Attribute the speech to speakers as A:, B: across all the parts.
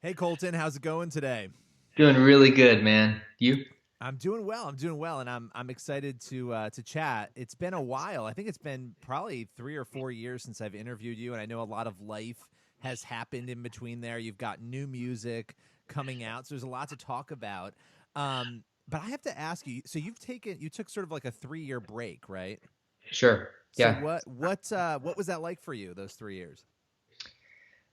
A: Hey Colton, how's it going today?
B: Doing really good, man. You?
A: I'm doing well. I'm doing well, and I'm excited to chat. It's been a while. I think it's been probably 3 or 4 years since I've interviewed you, and I know a lot of life has happened in between there. You've got new music coming out, so there's a lot to talk about. But I have to ask you. So you took sort of like a 3 year break, right?
B: Sure.
A: So
B: Yeah.
A: what was that like for you those 3 years?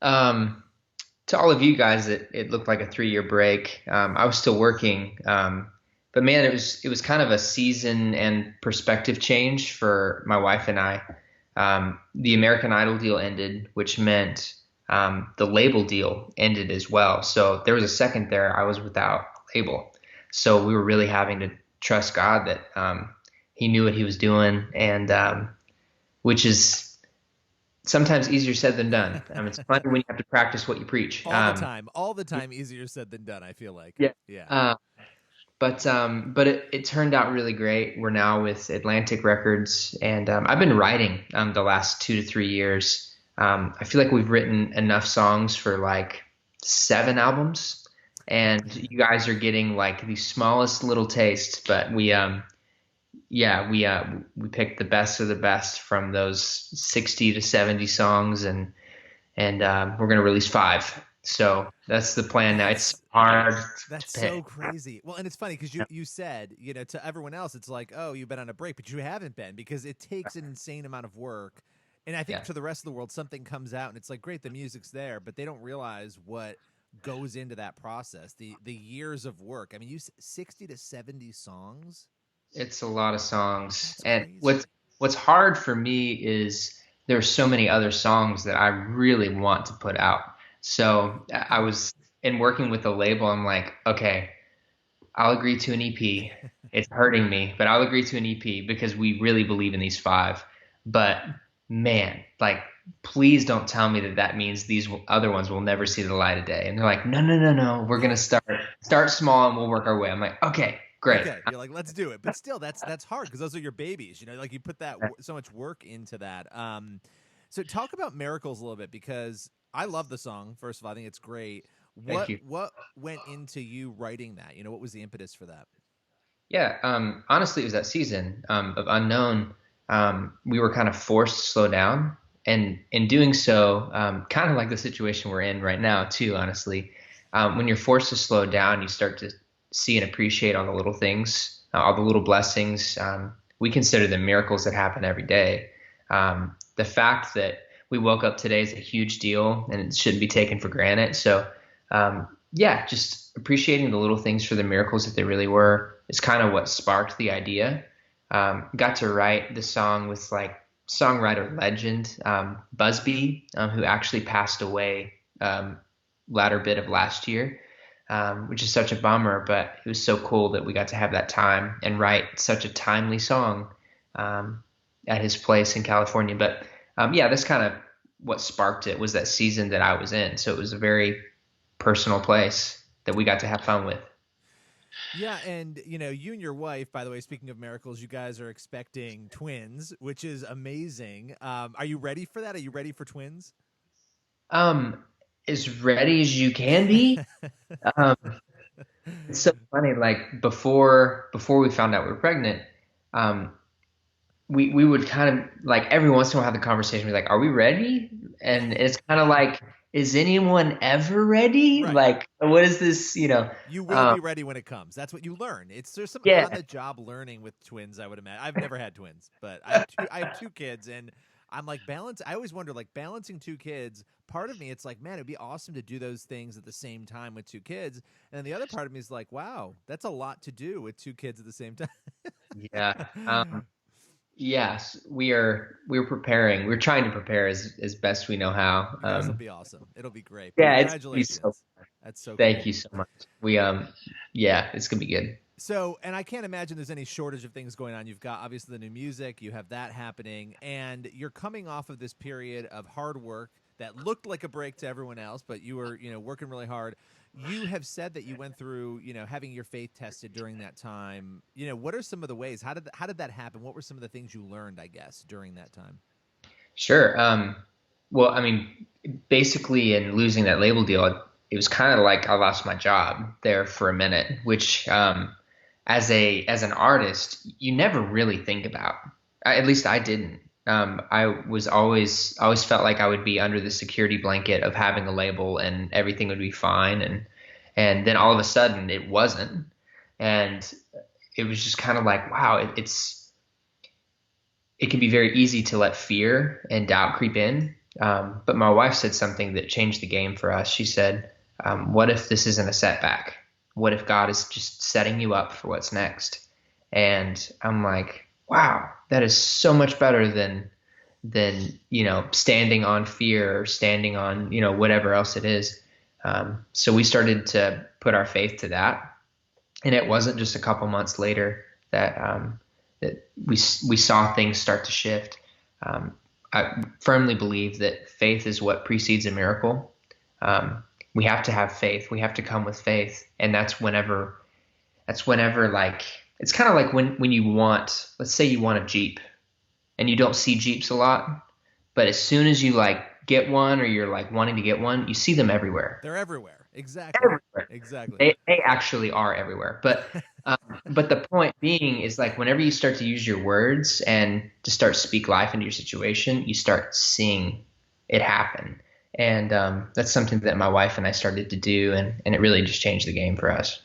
B: Um, to all of you guys, it looked like a 3-year break. I was still working, but man, it was kind of a season and perspective change for my wife and I. The American Idol deal ended, which meant the label deal ended as well. So there was a second there I was without a label. So we were really having to trust God that He knew what He was doing, and which is sometimes easier said than done. It's fun when you have to practice what you preach.
A: All the time, easier said than done. I feel like,
B: Yeah.
A: yeah.
B: Uh, but it turned out really great. We're now with Atlantic Records, and I've been writing the last 2 to 3 years. I feel like we've written enough songs for like 7 albums, and you guys are getting like the smallest little taste. But we picked the best of the best from those 60 to 70 songs, and we're gonna release five. So that's the plan now. It's
A: That's
B: hard to
A: That's so
B: pick.
A: crazy. Well, and it's funny because you said, to everyone else, it's like, oh, you've been on a break, but you haven't been because it takes an insane amount of work. And I think
B: Yeah,
A: to the rest of the world, something comes out and it's like, great, the music's there, but they don't realize what goes into that process, the years of work. I mean, 60 to 70 songs.
B: it's a lot of songs.
A: That's
B: And
A: crazy.
B: what's hard for me is there's so many other songs that I really want to put out. So I was in working with a label. I'm like, okay, I'll agree to an EP. It's hurting me, but I'll agree to an EP because we really believe in these five. But man, like, please don't tell me that that means other ones will never see the light of day. And they're like, no, no, no, no. We're gonna start small and we'll work our way. I'm like, okay, great.
A: Okay, you're like, let's do it. But still, that's hard because those are your babies. Like you put so much work into that. So talk about Miracles a little bit because I love the song. First of all, I think it's great.
B: Thank
A: What
B: you.
A: what went into you writing that? What was the impetus for that?
B: Yeah, honestly, it was that season of unknown. We were kind of forced to slow down, and in doing so, kind of like the situation we're in right now, too. Honestly, when you're forced to slow down, you start to see and appreciate all the little things, all the little blessings. We consider them miracles that happen every day. The fact that we woke up today is a huge deal, and it shouldn't be taken for granted. So, yeah, just appreciating the little things for the miracles that they really were is kind of what sparked the idea. Got to write the song with like songwriter legend Busby, who actually passed away latter bit of last year, which is such a bummer. But it was so cool that we got to have that time and write such a timely song um, at his place in California. But yeah, that's kind of what sparked it was that season that I was in. So it was a very personal place that we got to have fun with.
A: Yeah, and you and your wife, by the way, speaking of miracles, you guys are expecting twins, which is amazing. Are you ready for that? Are you ready for twins?
B: Um, as ready as you can be. Um, it's so funny. Like before we found out we were pregnant, um, we would kind of like every once in a while have the conversation. Be like, "Are we ready?" And it's kind of like, "Is anyone ever ready?"
A: Right.
B: Like, what is this?
A: You will
B: Um,
A: be ready when it comes. That's what you learn. There's some
B: yeah,
A: on the job learning with twins. I would imagine. I've never had twins, but I have two. I have two kids, and I'm like balance. I always wonder, like balancing two kids. Part of me, it's like, man, it'd be awesome to do those things at the same time with two kids, and then the other part of me is like, wow, that's a lot to do with two kids at the same
B: yeah.
A: time.
B: Yes, we're preparing. We're trying to prepare as best we know how.
A: You guys will be awesome. It'll be great. But
B: Yeah, it's gonna be so.
A: congratulations. That's so
B: Thank you
A: cool.
B: so much. Yeah, it's gonna be good.
A: So, and I can't imagine there's any shortage of things going on. You've got obviously the new music, you have that happening, and you're coming off of this period of hard work that looked like a break to everyone else, but you were, working really hard. You have said that you went through, having your faith tested during that time. What are some of the ways? How did that happen? What were some of the things you learned, I guess, during that time?
B: Sure. Well, I mean, basically, in losing that label deal, it was kind of like I lost my job there for a minute, which as an artist, you never really think about. At least I didn't. I was always felt like I would be under the security blanket of having a label and everything would be fine, and then all of a sudden it wasn't, and it was just kind of like, wow, it can be very easy to let fear and doubt creep in. But my wife said something that changed the game for us. She said, what if this isn't a setback? What if God is just setting you up for what's next? And I'm like, wow, that is so much better than standing on fear or standing on whatever else it is. So we started to put our faith to that, and it wasn't just a couple months later that we saw things start to shift. I firmly believe that faith is what precedes a miracle. We have to have faith. We have to come with faith, and that's whenever like it's kind of like when you want, let's say you want a Jeep, and you don't see Jeeps a lot, but as soon as you like get one or you're like wanting to get one, you see them everywhere.
A: They're everywhere. Exactly.
B: Everywhere.
A: Exactly.
B: They actually are everywhere. But the point being is like whenever you start to use your words and to start speak life into your situation, you start seeing it happen. And that's something that my wife and I started to do, and it really just changed the game for us.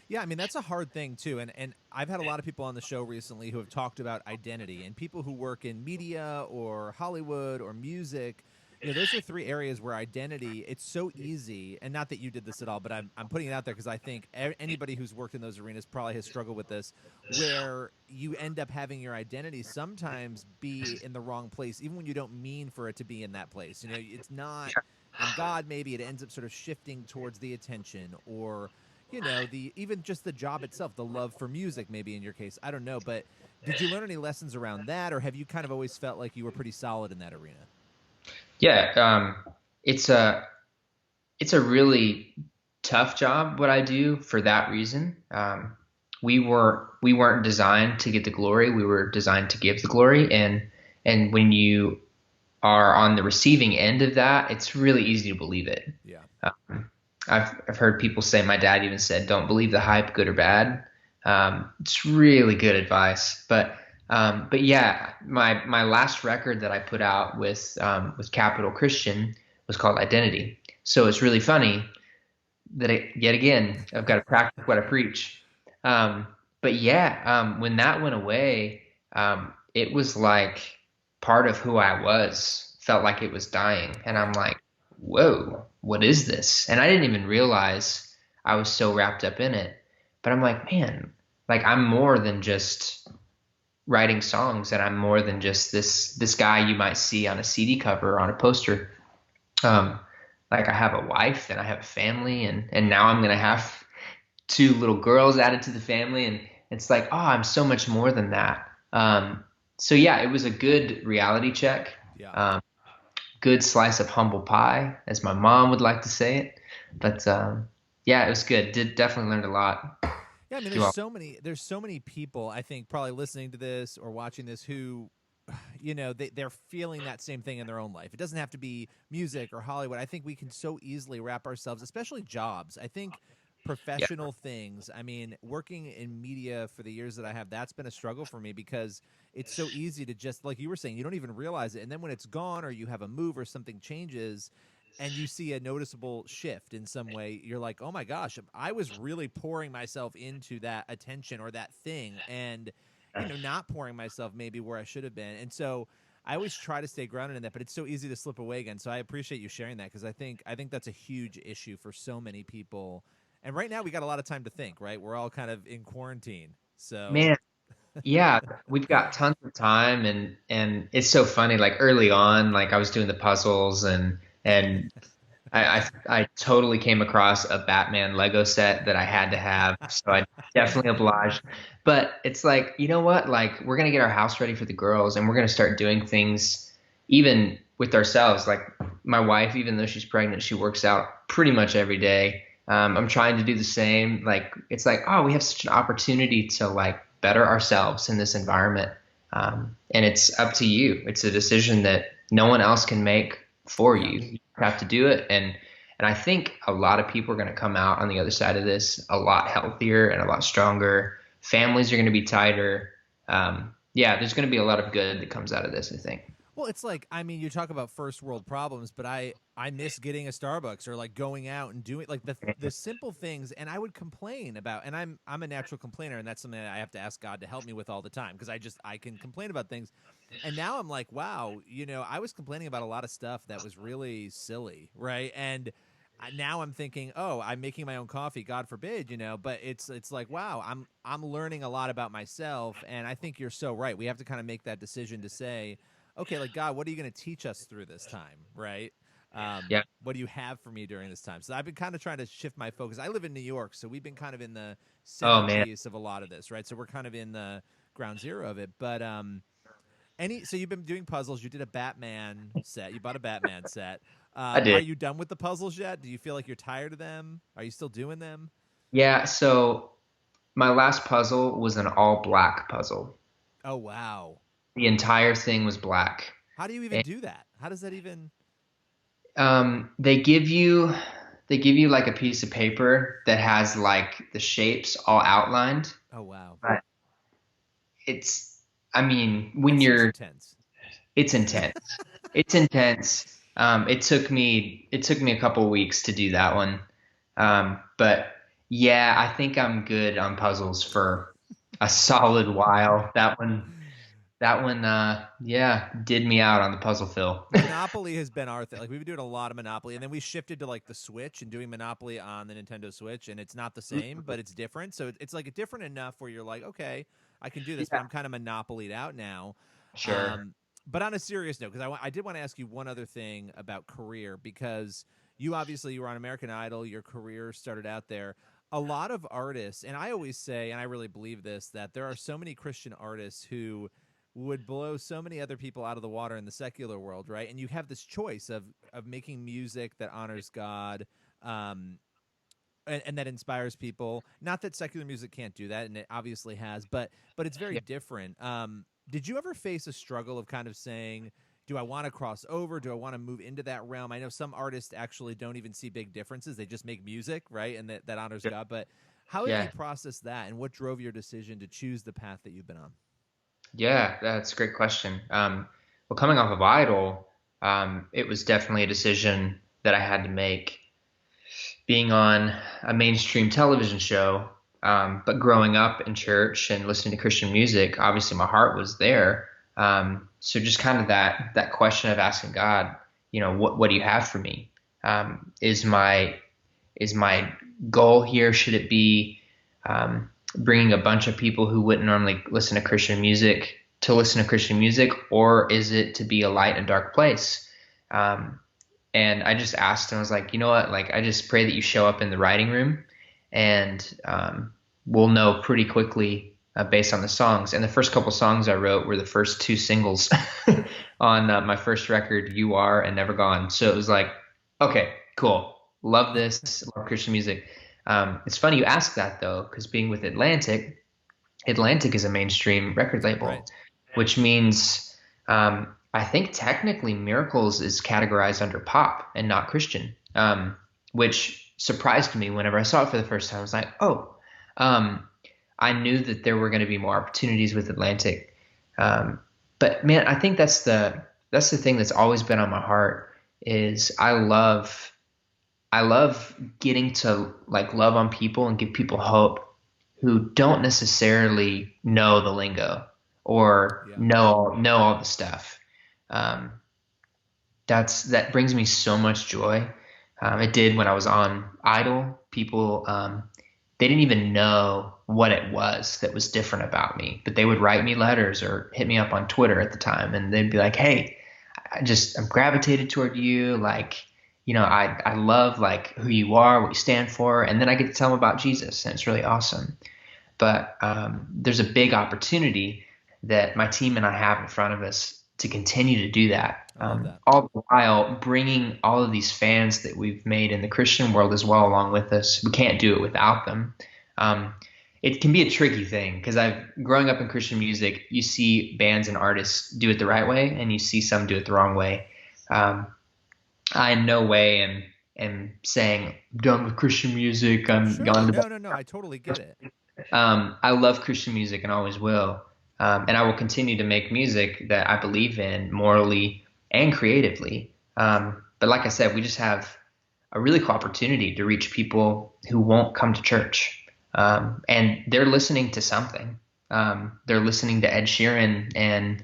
A: Yeah, I mean that's a hard thing too, and I've had a lot of people on the show recently who have talked about identity, and people who work in media or Hollywood or music. Those are three areas where identity, it's so easy, and not that you did this at all, but I'm putting it out there because I think anybody who's worked in those arenas probably has struggled with this, where you end up having your identity sometimes be in the wrong place, even when you don't mean for it to be in that place. It's not in God, maybe it ends up sort of shifting towards the attention or the even just the job itself, the love for music, maybe in your case. I don't know, but did you learn any lessons around that, or have you kind of always felt like you were pretty solid in that arena?
B: Yeah, it's a really tough job what I do for that reason. We weren't designed to get the glory. We were designed to give the glory, and when you are on the receiving end of that, it's really easy to believe it.
A: Yeah.
B: I've heard people say, my dad even said, "Don't believe the hype, good or bad." It's really good advice, but yeah, my last record that I put out with Capital Christian was called Identity. So it's really funny that yet again I've got to practice what I preach. But yeah, when that went away, it was like part of who I was felt like it was dying, and I'm like, whoa, what is this? And I didn't even realize I was so wrapped up in it. But I'm like, man, like I'm more than just writing songs, and I'm more than just this guy you might see on a CD cover or on a poster. Um, like I have a wife and I have a family, and now I'm gonna have two little girls added to the family, and it's like, oh, I'm so much more than that. So yeah, it was a good reality check.
A: Yeah.
B: Good slice of humble pie, as my mom would like to say it. But yeah, it was good. Did definitely learned a lot.
A: Yeah, I mean, there's so many people I think probably listening to this or watching this who, they're feeling that same thing in their own life. It doesn't have to be music or Hollywood. I think we can so easily wrap ourselves, especially jobs. I think
B: Yeah,
A: professional things. I mean, working in media for the years that I have, that's been a struggle for me because it's so easy to just, like you were saying, you don't even realize it. And then when it's gone or you have a move or something changes and you see a noticeable shift in some way, you're like, oh my gosh, I was really pouring myself into that attention or that thing and, not pouring myself maybe where I should have been. And so I always try to stay grounded in that, but it's so easy to slip away again. So I appreciate you sharing that because I think that's a huge issue for so many people. And right now we got a lot of time to think, right? We're all kind of in quarantine. So
B: man. Yeah, we've got tons of time, and it's so funny. Like early on, like I was doing the puzzles, and I totally came across a Batman Lego set that I had to have, so I definitely obliged. But it's like, you know what? Like we're gonna get our house ready for the girls, and we're gonna start doing things even with ourselves. Like my wife, even though she's pregnant, she works out pretty much every day. I'm trying to do the same. Like it's like, oh, we have such an opportunity to like better ourselves in this environment, and it's up to you. It's a decision that no one else can make for
A: yeah,
B: you. You have to do it, And I think a lot of people are going to come out on the other side of this a lot healthier and a lot stronger. Families are going to be tighter. Yeah, there's going to be a lot of good that comes out of this, I think.
A: Well, it's like, I mean, you talk about first world problems, but I miss getting a Starbucks or like going out and doing like the simple things. And I would complain about, and I'm a natural complainer, and that's something that I have to ask God to help me with all the time, because I can complain about things. And now I'm like, wow, I was complaining about a lot of stuff that was really silly, right? And now I'm thinking, oh, I'm making my own coffee, God forbid, but it's like, wow, I'm learning a lot about myself. And I think you're so right. We have to kind of make that decision to say, okay, like, God, what are you going to teach us through this time, right?
B: Yeah.
A: What do you have for me during this time? So I've been kind of trying to shift my focus. I live in New York, so we've been kind of in the
B: Oh man.
A: centerpiece of a lot of this, right? So we're kind of in the ground zero of it. But so you've been doing puzzles. You did a Batman set. You bought a Batman set.
B: I
A: Are
B: did.
A: you done with the puzzles yet? Do you feel like you're tired of them? Are you still doing them?
B: Yeah. So my last puzzle was an all black puzzle.
A: Oh wow!
B: The entire thing was black.
A: How do you even
B: And,
A: do that? How does that even?
B: they give you like a piece of paper that has like the shapes all outlined.
A: Oh wow!
B: But it's, I mean,
A: That
B: when
A: seems
B: you're,
A: intense.
B: it's intense. It's intense. It took me a couple of weeks to do that one. But yeah, I think I'm good on puzzles for a solid while. That one, yeah, did me out on the puzzle fill.
A: Monopoly has been our thing. Like, we've been doing a lot of Monopoly, and then we shifted to like the Switch and doing Monopoly on the Nintendo Switch, and it's not the same, but it's different. So it's like different enough where you're like, okay, I can do this, but
B: Yeah,
A: I'm kind of monopolied out now.
B: sure.
A: But on a serious note, because I did want to ask you one other thing about career, because you were on American Idol, your career started out there. A lot of artists, and I always say, and I really believe this, that there are so many Christian artists who would blow so many other people out of the water in the secular world, right? And you have this choice of making music that honors God, um, and that inspires people. Not that secular music can't do that, and it obviously has, but it's very
B: Yeah.
A: different. Did you ever face a struggle of kind of saying, do I want to cross over? Do I want to move into that realm? I know some artists actually don't even see big differences. They just make music, right? And that honors God. But how have you
B: Yeah.
A: processed that, and what drove your decision to choose the path that you've been on?
B: Yeah, that's a great question. Well, coming off of Idol, it was definitely a decision that I had to make. Being on a mainstream television show, but growing up in church and listening to Christian music, obviously my heart was there. So just kind of that question of asking God, what do you have for me? Is my goal here? Should it be bringing a bunch of people who wouldn't normally listen to Christian music to listen to Christian music, or is it to be a light in a dark place? Um, and I just asked and I was like, you know what? Like, I just pray that you show up in the writing room, and we'll know pretty quickly based on the songs. And the first couple songs I wrote were the first two singles on my first record, "You Are" and "Never Gone." So it was like, okay, cool, love this, love Christian music. It's funny you ask that though, because being with Atlantic is a mainstream record
A: Right.
B: label, which means I think technically Miracles is categorized under pop and not Christian, which surprised me whenever I saw it for the first time. I was like, oh, um, I knew that there were going to be more opportunities with Atlantic. Um, but man, I think that's the thing that's always been on my heart is I love getting to like love on people and give people hope who don't necessarily know the lingo or
A: Yeah.
B: know all the stuff. Um, that brings me so much joy. It did when I was on Idol. People they didn't even know what it was that was different about me, but they would write me letters or hit me up on Twitter at the time, and they'd be like, "Hey, I'm gravitated toward you. Like, I love like who you are, what you stand for," and then I get to tell them about Jesus, and it's really awesome. But there's a big opportunity that my team and I have in front of us to continue to do that.
A: I love that.
B: All the while bringing all of these fans that we've made in the Christian world as well along with us. We can't do it without them. Um, it can be a tricky thing because I've growing up in Christian music, you see bands and artists do it the right way, and you see some do it the wrong way. Um, I in no way am and saying, I'm done with Christian music. I'm
A: Sure.
B: gone to
A: No. I totally get it.
B: I love Christian music and always will. And I will continue to make music that I believe in morally and creatively. But like I said, we just have a really cool opportunity to reach people who won't come to church. And they're listening to something. They're listening to Ed Sheeran and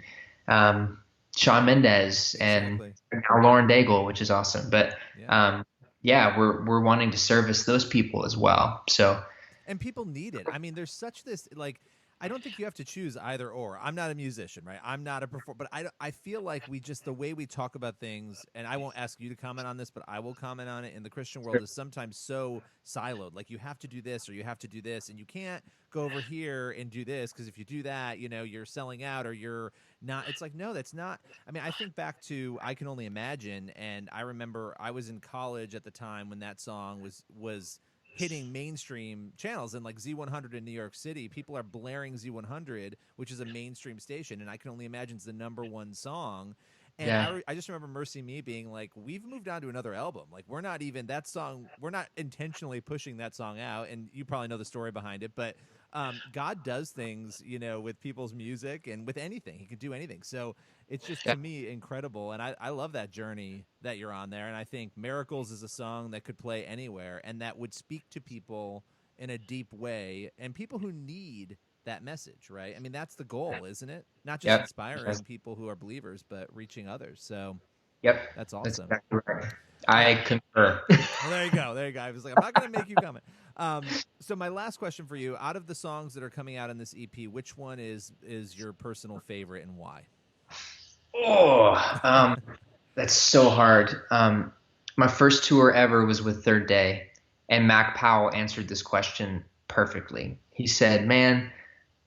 B: Shawn Mendes and
A: Exactly.
B: now Lauren Daigle, which is awesome. But
A: Yeah.
B: yeah, we're wanting to service those people as well. So
A: And people need it. I mean, there's such this like I don't think you have to choose either or. I'm not a musician, right? I'm not a performer, but I feel like we just the way we talk about things, and I won't ask you to comment on this, but I will comment on it. In the Christian world, is sometimes so siloed. Like you have to do this or you have to do this, and you can't go over here and do this because if you do that, you know, you're selling out or you're not. It's like no, that's not. I mean, I think back to I Can Only Imagine, and I remember I was in college at the time when that song was hitting mainstream channels and like Z100 in New York City. People are blaring Z100, which is a mainstream station, and I Can Only Imagine it's the #1 song. And
B: yeah,
A: I just remember Mercy Me being like, we've moved on to another album. Like, we're not even that song. We're not intentionally pushing that song out. And you probably know the story behind it, but God does things, you know, with people's music and with anything. He can do anything. So it's just
B: yeah,
A: to me incredible. And I love that journey that you're on there. And I think Miracles is a song that could play anywhere and that would speak to people in a deep way and people who need that message, right? I mean, that's the goal, isn't it? Not just
B: yep,
A: inspiring people who are believers, but reaching others. So
B: yep.
A: that's
B: That's
A: awesome.
B: exactly right.
A: Uh,
B: I concur.
A: well, there you go. There you go. I was like, I'm not going to make you comment. So my last question for you: out of the songs that are coming out in this EP, which one is your personal favorite and why?
B: Oh, that's so hard. My first tour ever was with Third Day, and Mac Powell answered this question perfectly. He said, "Man,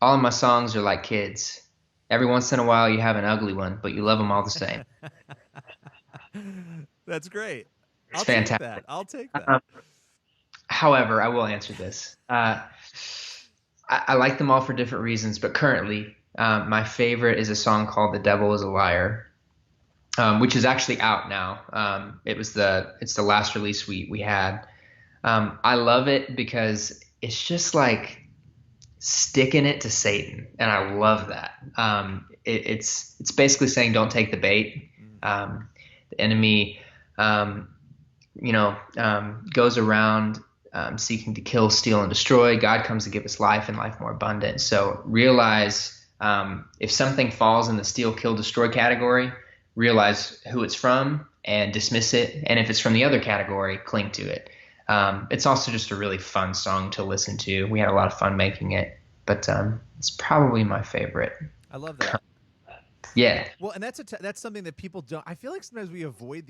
B: all of my songs are like kids. Every once in a while, you have an ugly one, but you love them all the same."
A: That's great.
B: It's
A: I'll take
B: fantastic.
A: that. I'll take that.
B: Um, However, I will answer this. I like them all for different reasons, but currently, my favorite is a song called "The Devil Is a Liar," which is actually out now. It's the last release we had. I love it because it's just like sticking it to Satan, and I love that. It's basically saying don't take the bait.
A: Mm.
B: The enemy, goes around seeking to kill, steal, and destroy. God comes to give us life and life more abundant. So realize if something falls in the steal, kill, destroy category, realize who it's from and dismiss it. And if it's from the other category, cling to it. It's also just a really fun song to listen to. We had a lot of fun making it, but it's probably my favorite.
A: I love that.
B: Yeah,
A: Well, and that's something that people don't. I feel like sometimes we avoid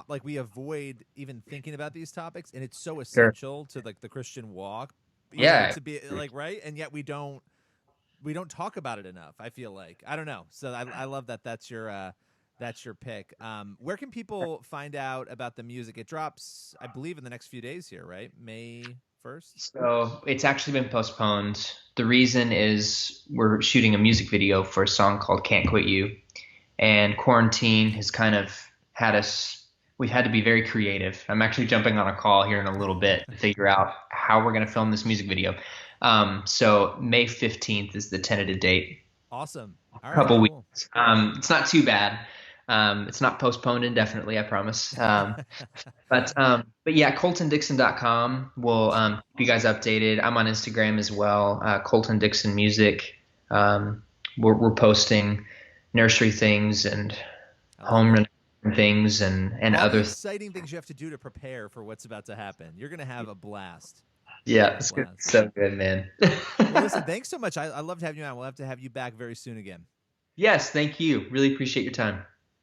A: like we avoid even thinking about these topics, and it's so
B: sure.
A: essential to like the Christian walk, you know,
B: Yeah,
A: to be like right, and yet we don't talk about it enough. I feel like I don't know. So I love that that's your pick. Where can people find out about the music? It drops, I believe, in the next few days here, right? May 1st.
B: so it's actually been postponed. The reason is we're shooting a music video for a song called Can't Quit You. And quarantine has kind of had us, we've had to be very creative. I'm actually jumping on a call here in a little bit to figure out how we're going to film this music video. So May 15th is the tentative date.
A: Awesome. All
B: A
A: right,
B: couple
A: cool.
B: weeks. It's not too bad. It's not postponed indefinitely, I promise. But yeah, coltondixon.com will keep you guys updated. I'm on Instagram as well, Colton Dixon Music. We're posting nursery things and
A: I love
B: home
A: it.
B: renovation things and
A: All the
B: other.
A: exciting things you have to do to prepare for what's about to happen. You're gonna have a blast. You're gonna
B: Yeah,
A: have a
B: it's good.
A: blast.
B: So good, man.
A: Well, listen, thanks so much. I loved having you on. We'll have to have you back very soon again.
B: Yes, thank you. Really appreciate your time.